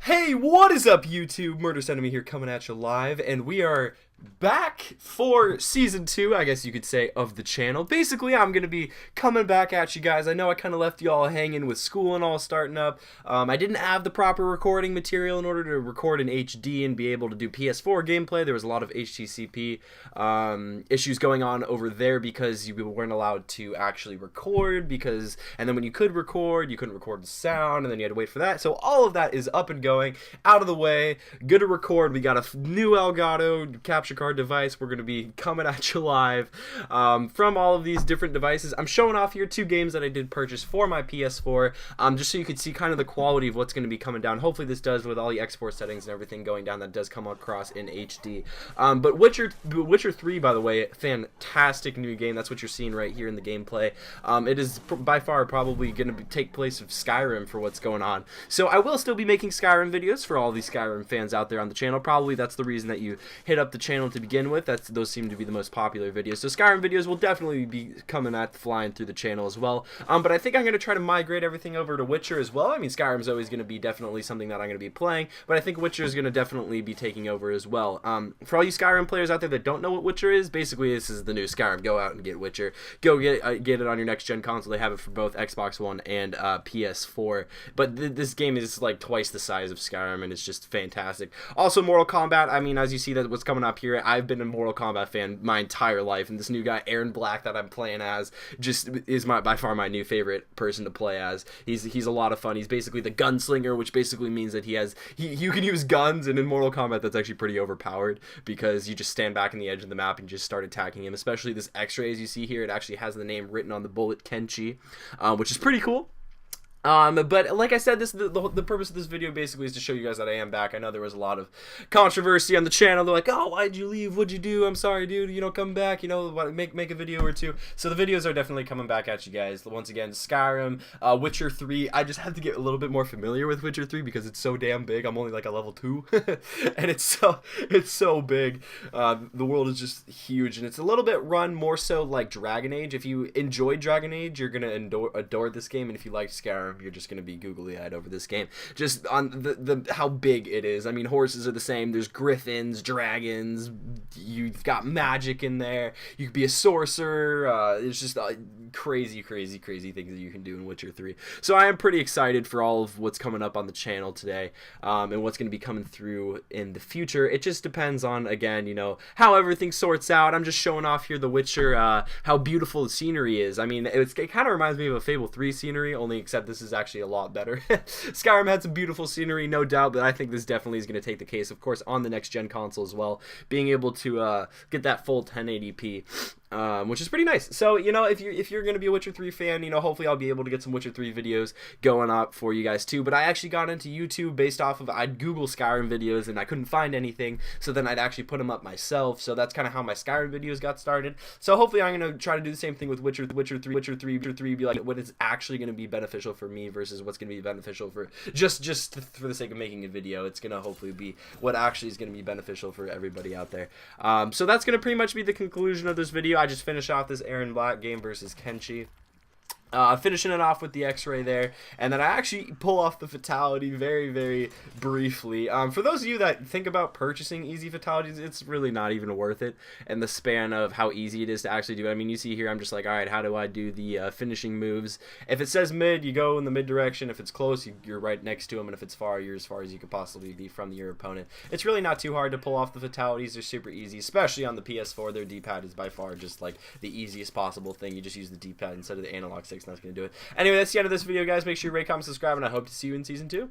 Hey, what is up, YouTube? MurderousEnemy here, coming at you live, and we are back for Season 2, I guess you could say, of the channel. Basically, I'm going to be coming back at you guys. I know I kind of left you all hanging with school and all starting up. I didn't have the proper recording material in order to record in HD and be able to do PS4 gameplay. There was a lot of HTCP issues going on over there because you weren't allowed to actually record, and then when you could record, you couldn't record the sound, and then you had to wait for that. So all of that is up and going, out of the way, good to record. We got a new Elgato capture card device. We're going to be coming at you live from all of these different devices. I'm showing off here 2 games that I did purchase for my PS4, just so you could see kind of the quality of what's going to be coming down. Hopefully this does, with all the export settings and everything going down, that does come across in HD. But Witcher 3, by the way, fantastic new game. That's what you're seeing right here in the gameplay. It is by far probably going to take place of Skyrim for what's going on. So I will still be making Skyrim videos for all these Skyrim fans out there on the channel. Probably that's the reason that you hit up the channel to begin with. Those seem to be the most popular videos. So Skyrim videos will definitely be coming at flying through the channel as well. But I think I'm going to try to migrate everything over to Witcher as well. I mean, Skyrim's always going to be definitely something that I'm going to be playing, but I think Witcher is going to definitely be taking over as well. For all you Skyrim players out there that don't know what Witcher is, basically this is the new Skyrim. Go out and get Witcher. Go get it on your next gen console. They have it for both Xbox One and PS4. But this game is like twice the size of Skyrim, and it's just fantastic. Also, Mortal Kombat. I mean, as you see that what's coming up here, I've been a Mortal Kombat fan my entire life, and this new guy, Aaron Black, that I'm playing as, just is by far my new favorite person to play as. He's a lot of fun. He's basically the gunslinger, which basically means that you can use guns, and in Mortal Kombat that's actually pretty overpowered because you just stand back in the edge of the map and just start attacking him. Especially this X-ray, as you see here, it actually has the name written on the bullet, Kenshi, which is pretty cool. But like I said, the purpose of this video basically is to show you guys that I am back. I know there was a lot of controversy on the channel. They're like, oh, why'd you leave? What'd you do? I'm sorry, dude. You know, come back. You know, make a video or two. So the videos are definitely coming back at you guys. Once again, Skyrim, Witcher 3. I just have to get a little bit more familiar with Witcher 3 because it's so damn big. I'm only like a level 2, and it's so big. The world is just huge, and it's a little bit run more so like Dragon Age. If you enjoyed Dragon Age, you're gonna adore this game, and if you like Skyrim, you're just gonna be googly-eyed over this game, just on the how big it is. I mean, horses are the same. There's griffins, dragons. You've got magic in there. You could be a sorcerer. It's just crazy things that you can do in Witcher 3. So I am pretty excited for all of what's coming up on the channel today, and what's going to be coming through in the future. It just depends on, again, you know, how everything sorts out. I'm just showing off here the Witcher, how beautiful the scenery is. I mean, it kind of reminds me of a Fable 3 scenery, only except this is actually a lot better. Skyrim had some beautiful scenery, no doubt, but I think this definitely is going to take the case, of course, on the next gen console as well, being able to get that full 1080p. Which is pretty nice. So, you know, if you're going to be a Witcher 3 fan, you know, hopefully I'll be able to get some Witcher 3 videos going up for you guys too. But I actually got into YouTube based off of, I'd Google Skyrim videos and I couldn't find anything, so then I'd actually put them up myself. So that's kind of how my Skyrim videos got started. So hopefully I'm going to try to do the same thing with Witcher 3, be like what is actually going to be beneficial for me versus what's going to be beneficial for just for the sake of making a video. It's going to hopefully be what actually is going to be beneficial for everybody out there. So that's going to pretty much be the conclusion of this video. I just finished off this Aaron Black game versus Kenshi. Finishing it off with the X-ray there, and then I actually pull off the fatality very briefly. For those of you that think about purchasing easy fatalities, it's really not even worth it in the span of how easy it is to actually do it. I mean, you see here, I'm just like, alright, how do I do the finishing moves? If it says mid, you go in the mid direction. If it's close, you're right next to him, and if it's far, you're as far as you could possibly be from your opponent. It's really not too hard to pull off the fatalities. They're super easy, especially on the PS4. Their D-pad is by far just like the easiest possible thing. You just use the D-pad instead of the analog stick. That's going to do it. Anyway, that's the end of this video, guys. Make sure you rate, comment, subscribe, and I hope to see you in Season 2.